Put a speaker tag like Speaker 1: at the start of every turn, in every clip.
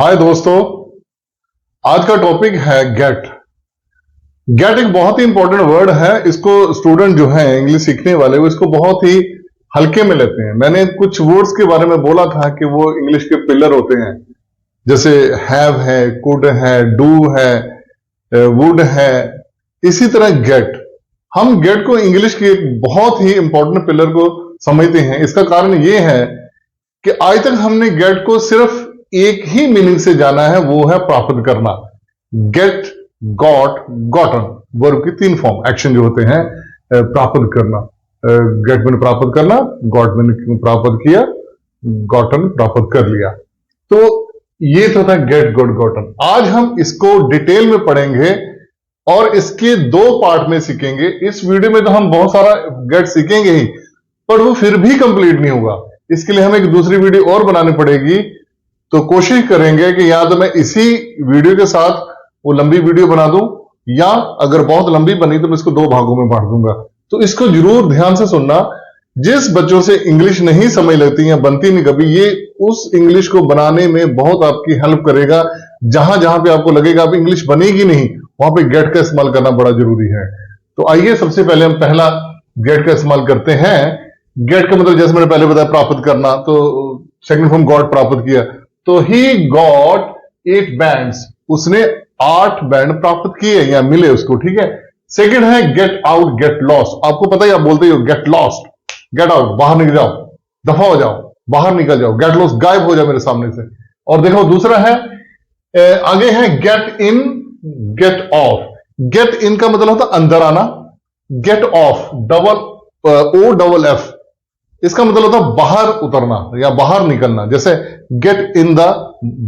Speaker 1: हाय दोस्तों, आज का टॉपिक है गेट। गेट एक बहुत ही इंपॉर्टेंट वर्ड है। इसको स्टूडेंट जो है इंग्लिश सीखने वाले वो इसको बहुत ही हल्के में लेते हैं। मैंने कुछ वर्ड्स के बारे में बोला था कि वो इंग्लिश के पिलर होते हैं, जैसे हैव है, कुड है, डू है, वुड है। इसी तरह गेट, हम गेट को इंग्लिश के एक बहुत ही इंपॉर्टेंट पिलर को समझते हैं। इसका कारण ये है कि आज तक हमने गेट को सिर्फ एक ही मीनिंग से जाना है, वो है प्राप्त करना। गेट, गॉट, गॉटन, वर्ब की तीन फॉर्म, एक्शन जो होते हैं प्राप्त करना। गेट मैंने प्राप्त करना, गॉट मैंने प्राप्त किया, गॉटन प्राप्त कर लिया। तो ये तो था गेट, गॉट, गॉटन। आज हम इसको डिटेल में पढ़ेंगे और इसके दो पार्ट में सीखेंगे। इस वीडियो में तो हम बहुत सारा गेट सीखेंगे ही, पर वो फिर भी कंप्लीट नहीं होगा। इसके लिए हमें एक दूसरी वीडियो और बनानी पड़ेगी। तो कोशिश करेंगे कि या तो मैं इसी वीडियो के साथ वो लंबी वीडियो बना दूं, या अगर बहुत लंबी बनी तो मैं इसको दो भागों में बांट दूंगा। तो इसको जरूर ध्यान से सुनना। जिस बच्चों से इंग्लिश नहीं समझ लगती या बनती नहीं कभी, ये उस इंग्लिश को बनाने में बहुत आपकी हेल्प करेगा। जहां जहां पे आपको लगेगा अब इंग्लिश बनेगी नहीं, वहां पे गेट का इस्तेमाल करना बड़ा जरूरी है। तो आइए सबसे पहले हम पहला गेट का इस्तेमाल करते हैं। गेट का मतलब जैसे मैंने पहले बताया प्राप्त करना, तो सेकंड फॉर्म गॉट प्राप्त किया, तो ही गॉट 8 बैंड्स, उसने 8 बैंड प्राप्त किए या मिले उसको। ठीक है। सेकंड है गेट आउट, गेट लॉस्ट। आपको पता ही, आप बोलते हो गेट लॉस्ट, गेट आउट, बाहर निकल जाओ, दफा हो जाओ, बाहर निकल जाओ, गेट लॉस्ट, गायब हो जाओ मेरे सामने से। और देखो दूसरा है, आगे है get in, get off. Get in का मतलब होता अंदर आना, get off O double F, इसका मतलब होता है बाहर उतरना या बाहर निकलना। जैसे get in the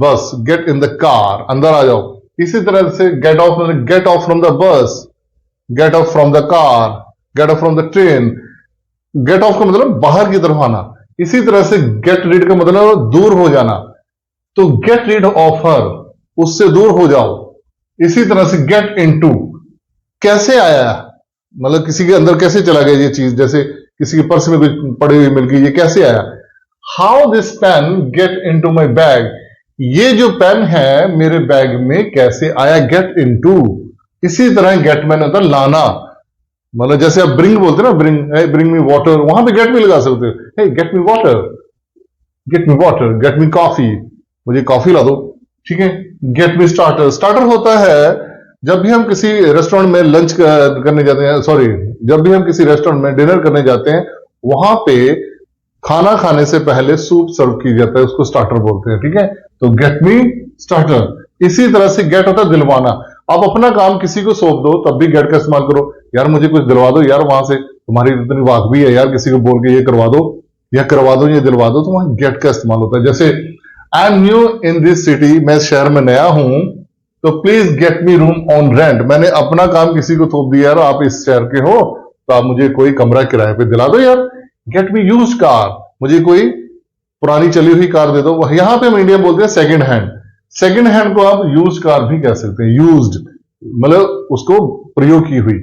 Speaker 1: bus, get in the car, अंदर आ जाओ। इसी तरह से get off from the bus, get off from the car, get off from the train. Get off का मतलब बाहर की तरफ आना। इसी तरह से गेट रीड का मतलब दूर हो जाना, तो गेट रीड ऑफ हर, उससे दूर हो जाओ। इसी तरह से गेट इनटू, कैसे आया, मतलब किसी के अंदर कैसे चला गया ये चीज, जैसे किसी के पर्स में कुछ पड़ी हुई मिल गई, ये कैसे आया। How this pen get into my bag, ये जो पेन है मेरे बैग में कैसे आया, गेट इनटू। इसी तरह गेट मैन होता लाना, मतलब जैसे आप ब्रिंग बोलते ना, ब्रिंग मी वाटर, वहां पे गेट भी लगा सकते हो। Hey get me water, get me water, get me coffee, मुझे कॉफी ला दो। ठीक है। गेट मी स्टार्टर, स्टार्टर होता है जब भी हम किसी रेस्टोरेंट में लंच करने जाते हैं, सॉरी, जब भी हम किसी रेस्टोरेंट में डिनर करने जाते हैं, वहां पे खाना खाने से पहले सूप सर्व की जाता है, उसको स्टार्टर बोलते हैं। ठीक है। तो गेट मी स्टार्टर। इसी तरह से गेट होता है दिलवाना। आप अपना काम किसी को सौंप दो, तब भी गेट का इस्तेमाल करो। यार मुझे कुछ दिलवा दो यार, वहां से तुम्हारी इतनी वाकबी है यार, किसी को बोल के ये करवा दो, या करवा दो, ये दिलवा दो, तो वहां गेट का इस्तेमाल होता है। जैसे I am new in this city, मैं शहर में नया हूं, तो please get me room on rent. मैंने अपना काम किसी को थोप दिया, यार आप इस शहर के हो तो आप मुझे कोई कमरा किराए पे दिला दो यार। गेट मी यूज्ड कार, मुझे कोई पुरानी चली हुई कार दे दो। यहां पे हम इंडिया में बोलते हैं सेकंड हैंड। सेकंड हैंड को आप यूज कार भी कह सकते हैं, यूज्ड मतलब उसको प्रयोग की हुई।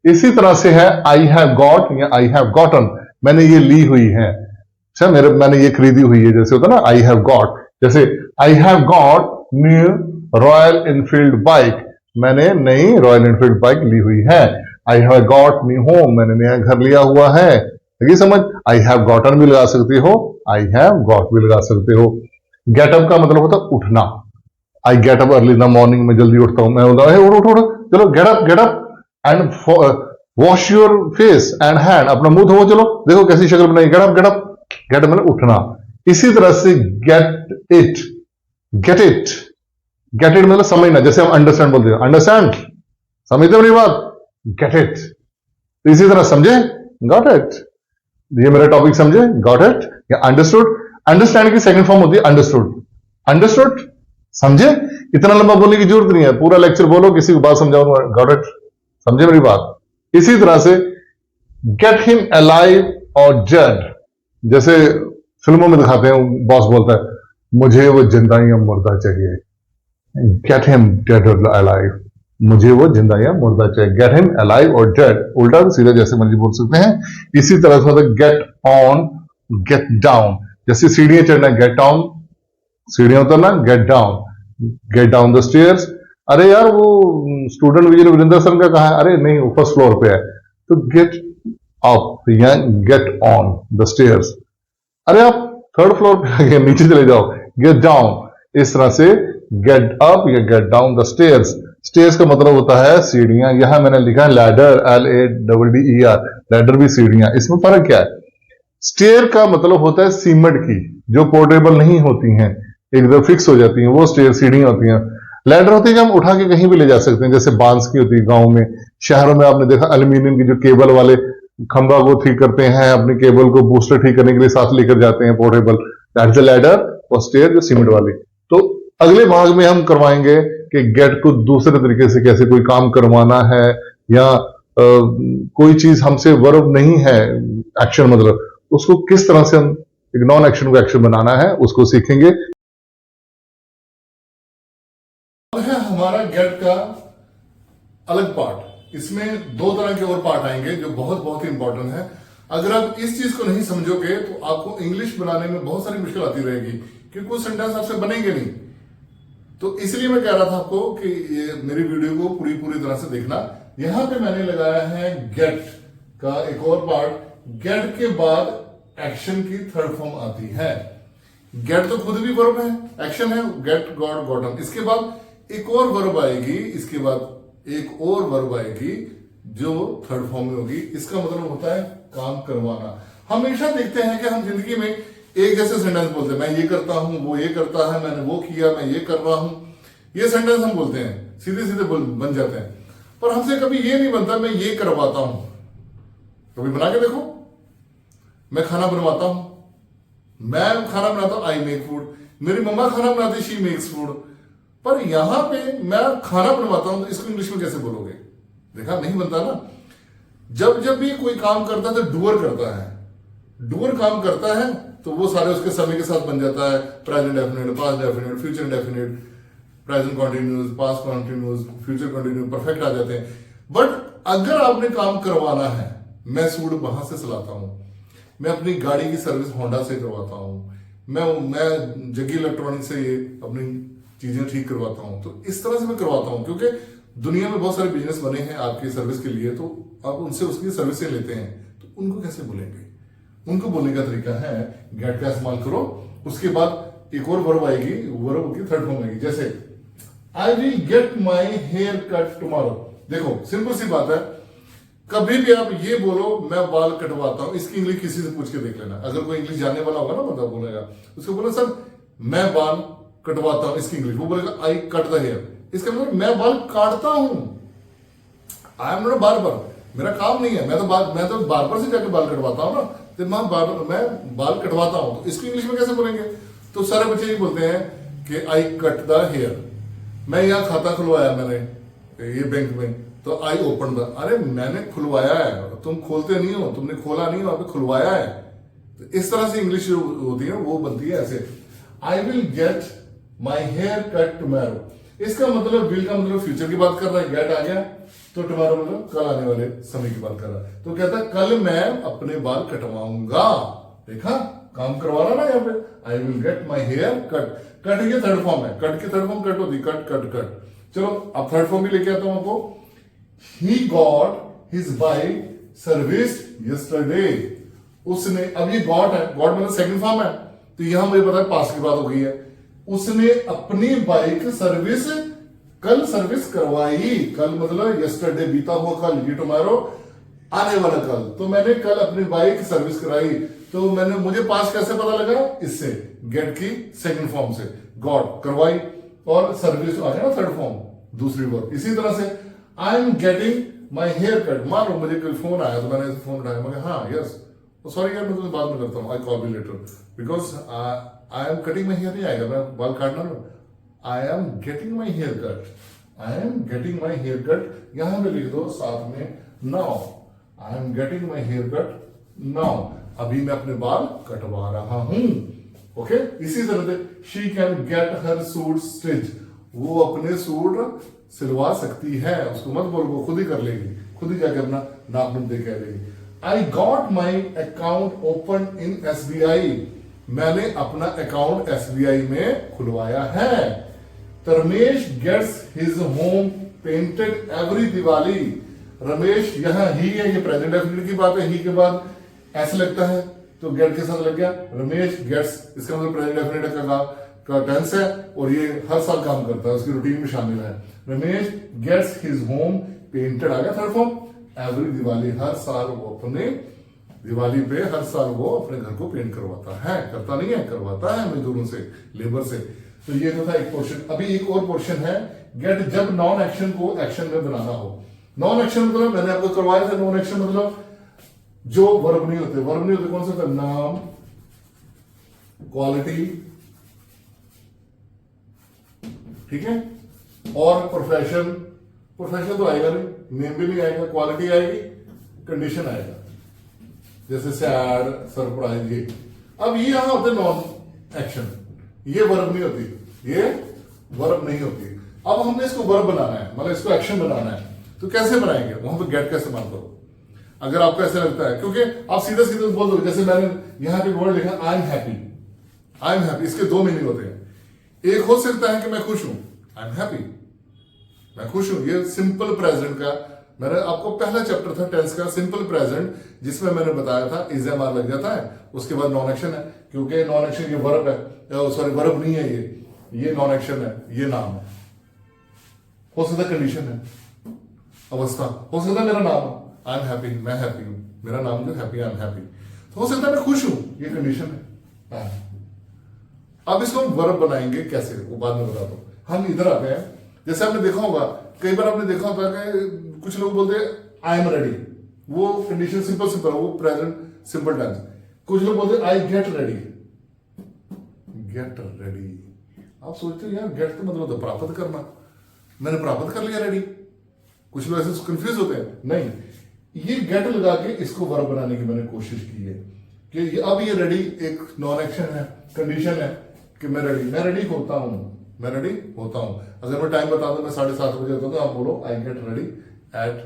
Speaker 1: इसी तरह से है आई हैव गॉट या आई हैव गॉटन, मैंने ये ली हुई है, अच्छा मैंने ये खरीदी हुई है, जैसे होता है ना आई हैव गॉट। जैसे I have got new Royal Enfield bike, मैंने नई रॉयल इनफील्ड बाइक ली हुई है। I have got new home, मैंने नया घर लिया हुआ है। लगी समझ। आई हैव गॉटन भी लगा सकते हो, आई हैव गॉट भी लगा सकते हो। गेट अप का मतलब होता है उठना। I get up early in the morning, मैं जल्दी उठता हूं, मैं बोलता हूं उठ उठ उठ, चलो get up and wash your face and hand, अपना मुंह धो, चलो देखो कैसी शक्ल बनाई, get up get up. Get up मतलब उठना। इसी तरह से get it, get it, get it मतलब समझना। जैसे हम अंडरस्टैंड बोलते हैं, अंडरस्टैंड, समझते हो मेरी बात, गेट इट। तो इसी तरह समझे, गॉट इट, ये मेरा टॉपिक समझे, गॉट इट या अंडरस्टूड। अंडरस्टैंड की सेकंड फॉर्म होती है अंडरस्टूड। अंडरस्टूड, समझे। इतना लंबा बोलने की जरूरत नहीं है, पूरा लेक्चर बोलो, किसी को बात समझाओ, गॉट इट, समझे मेरी बात। इसी तरह से गेट हिम अलाइव और डेड, जैसे फिल्मों में दिखाते हैं, बॉस बोलता है मुझे वो जिंदा या मुर्दा चाहिए, गेट हिम डेड और अलाइव, मुझे वो जिंदा या मुर्दा चाहिए। गेट हिम अलाइव और डेड, उल्टा सीधा जैसे मर्जी बोल सकते हैं। इसी तरह से होता है गेट ऑन, गेट डाउन, जैसे सीढ़ियां चढ़ना, गेट ऑन, सीढ़ियां उतरना, get down. Get down the stairs. अरे यार वो स्टूडेंट विजय वीरेंद्र सर का कहा है, अरे नहीं वो फर्स्ट फ्लोर पे है, तो गेट अप या गेट ऑन द स्टेयर्स। अरे आप थर्ड फ्लोर पे आ गए, नीचे चले जाओ, गेट डाउन। इस तरह से गेट अप या get down the stairs. Stairs का मतलब होता है सीढ़ियां। यहां मैंने लिखा है लैडर, LADDER, लैडर भी सीढ़ियां। इसमें फर्क क्या है? स्टेयर का मतलब होता है सीमेंट की, जो पोर्टेबल नहीं होती हैं, एकदम फिक्स हो जाती हैं, वो स्टेयर सीढ़ियां होती हैं। लैडर होती है जो हम उठा के कहीं भी ले जा सकते हैं, जैसे बांस की होती है गांव में। शहरों में आपने देखा एल्यूमिनियम की जो केबल वाले खंभा को ठीक करते हैं, अपने केबल को बूस्टर ठीक करने के लिए साथ लेकर जाते हैं पोर्टेबल, दैट इज लैडर। और स्टेयर जो सीमेंट वाली। तो अगले भाग में हम करवाएंगे कि गेट को दूसरे तरीके से कैसे कोई काम करवाना है, या कोई चीज हमसे वर्ब नहीं है, एक्शन मतलब उसको किस तरह से हम एक नॉन एक्शन को एक्शन बनाना है, उसको सीखेंगे। है हमारा गेट का अलग पार्ट। इसमें दो तरह के और पार्ट आएंगे जो बहुत बहुत ही इंपॉर्टेंट है। अगर आप इस चीज को नहीं समझोगे तो आपको इंग्लिश बनाने में बहुत सारी मुश्किल आती रहेगी, क्योंकि कुछ सेंटेंस आपसे बनेंगे नहीं। तो इसलिए मैं कह रहा था आपको कि ये मेरी वीडियो को पूरी तरह से देखना। यहां पे मैंने लगाया है गेट का एक और पार्ट। गेट के बाद एक्शन की थर्ड फॉर्म आती है। गेट तो खुद भी वर्ब है, एक्शन है, गेट गॉट गॉटन। इसके बाद एक और वर्ब आएगी, इसके बाद एक और वर्ब आएगी जो थर्ड फॉर्म में होगी। इसका मतलब होता है काम करवाना। हमेशा देखते हैं कि हम जिंदगी में एक जैसे सेंटेंस बोलते हैं, मैं ये करता हूं, वो ये करता है, मैंने वो किया, मैं ये कर रहा हूं। ये सेंटेंस हम बोलते हैं, सीधे सीधे बन जाते हैं। पर हमसे कभी ये नहीं बनता मैं ये करवाता हूं। कभी बना के देखो। मैं खाना बनवाता हूं, मैं खाना बनाता हूं, आई मेक फूड। मेरी मम्मा खाना बनाती, शी मेक्स फूड। पर यहां पे मैं खाना बनवाता हूं, तो इसको इंग्लिश में कैसे बोलोगे? देखा, नहीं बनता ना। जब जब भी कोई काम करता है तो डूअर करता है। डूअर काम करता है तो वो सारे उसके समय के साथ बन जाता है। Present definite, past definite, future definite, present continuous, past continuous, future continuous, perfect आ जाते हैं। बट अगर आपने काम करवाना है, मैं सूट वहां से सिलाता हूं, मैं अपनी गाड़ी की सर्विस होंडा से करवाता हूं, मैं जग्गी इलेक्ट्रॉनिक से ये अपनी चीजें ठीक करवाता हूं, तो इस तरह से मैं करवाता हूं। क्योंकि दुनिया में बहुत सारे बिजनेस बने हैं आपकी सर्विस के लिए, तो आप उनसे उसकी सर्विसें लेते हैं, तो उनको कैसे बोलेंगे? उनको बोलने का तरीका है गेट का इस्तेमाल करो। उसके बाद एक और वर्ब आएगी, वर्ब की थर्ड फॉर्म आएगी। जैसे I will get my hair cut tomorrow. देखो सिंपल सी बात है, कभी भी आप ये बोलो मैं बाल कटवाता हूं, इसकी इंग्लिश किसी से पूछ के देख लेना। अगर कोई इंग्लिश जानने वाला होगा ना, बंदा बोलेगा, उसको बोला सर मैं बाल कटवाता हूं, इसकी इंग्लिश वो बोलेगा आई कट द हेयर। इसका मतलब मैं बाल काटता हूं। आई एम नॉट बार्बर, मेरा काम नहीं है। मैं तो बार्बर से जाके बाल कटवाता हूं ना, तो मैं बाल कटवाता हूं, तो इसको इंग्लिश में कैसे बोलेंगे? तो सारे बच्चे ये बोलते हैं कि आई कट द हेयर। मैं यहाँ खाता खुलवाया मैंने ये बैंक में, तो आई ओपन द। अरे मैंने खुलवाया है, तुम खोलते नहीं हो, तुमने खोला नहीं हो, अभी खुलवाया है। तो इस तरह से इंग्लिश होती है वो बनती है ऐसे। I will get my hair cut tomorrow. इसका मतलब विल का मतलब फ्यूचर की बात कर रहा है, गेट आ गया, तो टुमारो मतलब कल आने वाले समय की बात कर रहा है। तो कहता है कल मैं अपने बाल कटवाऊंगा। देखा, काम करवाना ना यहाँ पे। I will get my hair cut. Cut ये थर्ड फॉर्म है, कट की थर्ड फॉर्म कट होती, कट कट कट। चलो अब थर्ड फॉर्म भी लेके आता हूं आपको। He got his bike serviced yesterday. उसने, अब ये गॉट है, गॉट मतलब सेकंड फॉर्म है, तो यहां मुझे पता है पास्ट की बात हो गई है। उसने अपनी बाइक सर्विस कल सर्विस करवाई। कल मतलब यस्टरडे बीता हुआ कल, ये टुमारो आने वाला कल। तो मैंने कल अपनी बाइक सर्विस कराई। तो मुझे पास कैसे पता लगा? इससे, गेट की सेकंड फॉर्म से, गॉट करवाई, और सर्विस आ गया ना थर्ड फॉर्म, दूसरी वर्ब। इसी तरह से I am getting my hair cut. मान लो मुझे कोई फोन आया तो मैंने फोन उठाया, मैं हाँ यस, सॉरी यार मैं तुझे बाद में करता हूँ, I call you later, because I am cutting my hair नहीं आएगा, मैं बाल काटना ना। I am getting my hair cut, I am getting my hair cut. यहां पे लिख दो साथ में now. I am getting my hair cut now. अभी मैं अपने बाल कटवा रहा हूं। ओके, इसी तरह से she can get her suit stitch. वो अपने सूट सिलवा सकती है, उसको मत बोल, वो खुद ही कर लेगी, खुद ही जाकर अपना नाप नूप दे के आ जाएगी। I got my account open in SBI। मैंने अपना अकाउंट SBI में खुलवाया है। Ramesh gets his home painted every Diwali. Ramesh यहाँ ही है, ये प्रेजेंट डेफिनेट की बात है, ही के बाद ऐसे लगता है तो गेट के साथ लग गया। रमेश गेट्स, इसका मतलब प्रेजेंट डेफिनेट का टेंस है और ये हर साल काम करता है, उसकी रूटीन में शामिल है। Ramesh gets his home painted, आ गया थर्ड फॉर्म, एवरी दिवाली, हर साल वो अपने दिवाली पे हर साल वो अपने घर को पेंट करवाता है, करता नहीं है, करवाता है मजदूरों से, लेबर से। तो ये तो था एक पोर्शन। अभी एक और पोर्शन है, गेट जब नॉन एक्शन को एक्शन में बनाना हो। नॉन एक्शन मतलब मैंने आपको करवाया था, नॉन एक्शन मतलब जो वर्ब नहीं होते। वर्ब नहीं होते कौन सा था? नाम, क्वालिटी, ठीक है, और प्रोफेशन। प्रोफेशन तो आएगा नहीं, नेम भी नहीं आएगा, क्वालिटी आएगी, कंडीशन आएगा, जैसे सैड, सरप्राइज, ये। अब ये यहां होते नॉन एक्शन, ये वर्ब नहीं होती, ये वर्ब नहीं होती। अब हमने इसको वर्ब बनाना है, मतलब इसको एक्शन बनाना है, तो कैसे बनाएंगे? वहां पर गेट का इस्तेमाल करो। अगर आपको ऐसा लगता है, क्योंकि आप सीधा सीधा बोल दो, जैसे मैंने यहां पे वर्ड लिखा I am happy. I am happy, इसके दो मीनिंग होते हैं। एक हो सकता है कि मैं खुश हूं, आई एम हैप्पी, मैं खुश हूं, ये सिंपल प्रेजेंट का। मैंने आपको पहला चैप्टर था टेंस का, सिंपल प्रेजेंट, जिसमें मैंने बताया था इज एम आर लग जाता है, उसके बाद नॉन एक्शन है, क्योंकि नॉन एक्शन ये वर्ब है, सॉरी वर्ब नहीं है, ये नॉन एक्शन है, ये नाम है। हो सकता है कंडीशन है, अवस्था, हो सकता है मेरा नाम, आई एम हैप्पी, मैं हैप्पी हूं, मेरा नाम जो हैप्पी, आई एम हैप्पी। तो हो सकता है मैं खुश हूं, ये कंडीशन है। अब इसको हम वर्ब बनाएंगे कैसे, वो बाद में बताता हूं। हम इधर आते हैं, जैसे आपने देखा होगा, कई बार आपने देखा होगा कि कुछ लोग बोलते हैं आई एम रेडी, वो कंडीशन सिंपल सिंपल, वो प्रेजेंट सिंपल टेंस। कुछ लोग बोलते हैं I get ready, get ready. आप सोचते हो यार गेट तो मतलब तो प्राप्त करना, मैंने प्राप्त कर लिया रेडी। कुछ लोग ऐसे कंफ्यूज होते हैं, नहीं, ये गेट लगा के इसको वर्ब बनाने की मैंने कोशिश की है कि अब ये रेडी एक नॉन एक्शन है, कंडीशन है कि मैं रेडी होता हूं, मैं रेडी होता हूं। अगर मैं टाइम बता दूं मैं 7:30 बजे होता हूं, तो आप बोलो I get ready eight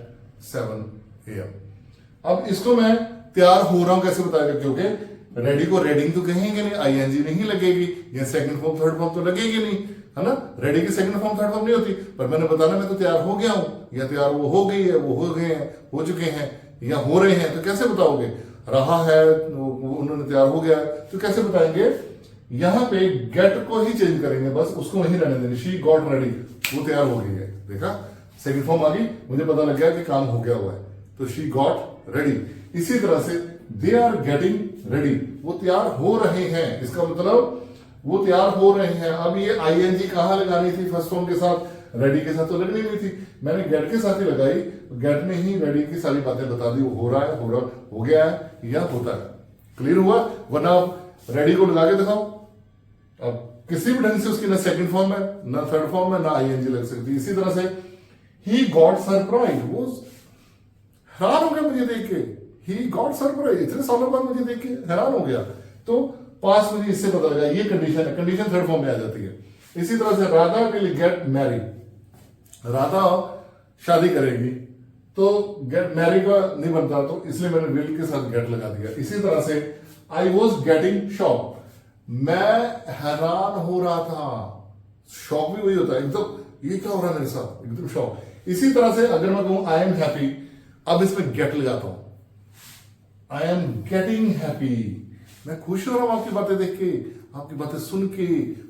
Speaker 1: 7 AM। अब इसको मैं तैयार हो रहा हूं कैसे बताएगा, क्योंकि रेडी को रेडिंग तो कहेंगे नहीं, आईएनजी नहीं लगेगी, या सेकंड फॉर्म थर्ड फॉर्म तो लगेगी नहीं, है ना। रेडी की सेकंड फॉर्म थर्ड फॉर्म नहीं होती, पर मैंने बताना मैं तो तैयार हो गया हूं, या तैयार वो हो गई है, वो हो गए हैं, हो चुके हैं, या हो रहे हैं, तो कैसे बताओगे? रहा है, उन्होंने तैयार हो गया, तो कैसे बताएंगे? यहां पे गेट को ही चेंज करेंगे, बस उसको वहीं रहने देंगे, शी गॉट रेडी, वो तैयार हो गई है। देखा, सेकंड फॉर्म आ गई, मुझे पता लग गया कि काम हो गया हुआ है, तो शी गॉट रेडी। इसी तरह से दे आर गेटिंग रेडी, वो तैयार हो रहे हैं, इसका मतलब वो तैयार हो रहे हैं। अब ये आईएनजी कहां लगानी थी? फर्स्ट फॉर्म के साथ, रेडी के साथ तो लगनी नहीं थी, मैंने गेट के साथ ही लगाई, गेट ने ही रेडी की सारी बातें बता दी, वो हो रहा है, हो गया है, या होता है। क्लियर हुआ? वरना आप रेडी को लगा के दिखाओ, अब किसी भी ढंग से उसकी ना सेकंड फॉर्म है, ना थर्ड फॉर्म है, ना आईएनजी लग सकती। इसी तरह से ही गॉट सरप्राइज, वो हैरान हो गया मुझे देख के, ही गॉट सरप्राइज, इतने सालों बाद मुझे देख के हैरान हो गया। तो पास मुझे इससे पता लगा ये कंडीशन है, कंडीशन थर्ड फॉर्म में आ जाती है। इसी तरह से Radha will get married, Radha शादी करेगी, तो गेट मैरी का नहीं बनता, तो इसलिए मैंने विल के साथ गेट लगा दिया। इसी तरह से आई वॉज गेटिंग शॉक, मैं हैरान हो रहा था, शॉक भी वही होता है एकदम, ये क्या हो रहा है मेरे साथ, एकदम शॉक। इसी तरह से अगर मैं कहूं आई एम हैप्पी, अब इसमें गेट लगाता हूं, आई एम गेटिंग हैप्पी, मैं खुश हो रहा हूं आपकी बातें देख के, आपकी बातें सुन के।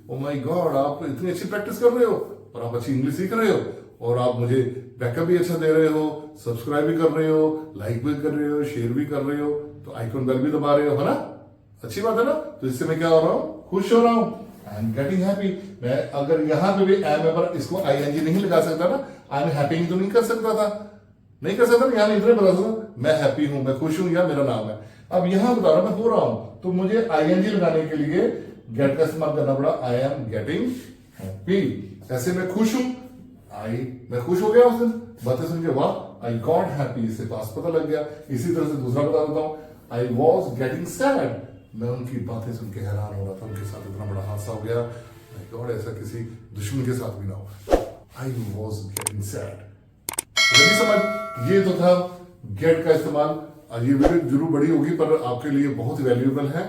Speaker 1: ओ माय गॉड, आप इतनी अच्छी प्रैक्टिस कर रहे हो, और आप अच्छी इंग्लिश सीख रहे हो, और आप मुझे बैकअप भी अच्छा दे रहे हो, सब्सक्राइब भी कर रहे हो, लाइक भी कर रहे हो, शेयर भी कर रहे हो, तो आइकॉन बेल भी दबा रहे हो, है ना। अच्छी बात है ना। तो इससे मैं क्या हो रहा हूं? खुश हो रहा हूं, आई एम गेटिंग हैप्पी। मैं अगर यहां पे भी एम है, पर इसको आईएनजी नहीं लगा सकता ना, आई एम हैप्पी तो नहीं कर सकता था, नहीं कर सकता, यहां इतने बता सकता मैं हैप्पी हूं, मैं खुश हूं, या मेरा नाम है। अब यहां बता रहा मैं हो रहा हूं, तो मुझे आईएनजी लगाने के लिए गेट का इस्तेमाल करना पड़ा, आई एम गेटिंग हैप्पी। ऐसे मैं खुश हूं, मैं खुश हो गया उस दिन, बातें सुन के, वाह आई गॉट हैप्पी, इससे पास पता लग गया। इसी तरह से दूसरा बता देता हूं, आई वॉज गेटिंग सैड, मैं उनकी बातें सुन के हैरान हो रहा था, उनके साथ इतना बड़ा हादसा हो गया, माय गॉड, ऐसा किसी दुश्मन के साथ भी ना हो, आई वॉज गेटिंग सैड। समझ, ये तो था गेट का इस्तेमाल। ये वीडियो जरूर बड़ी होगी, पर आपके लिए बहुत वैल्यूएबल है।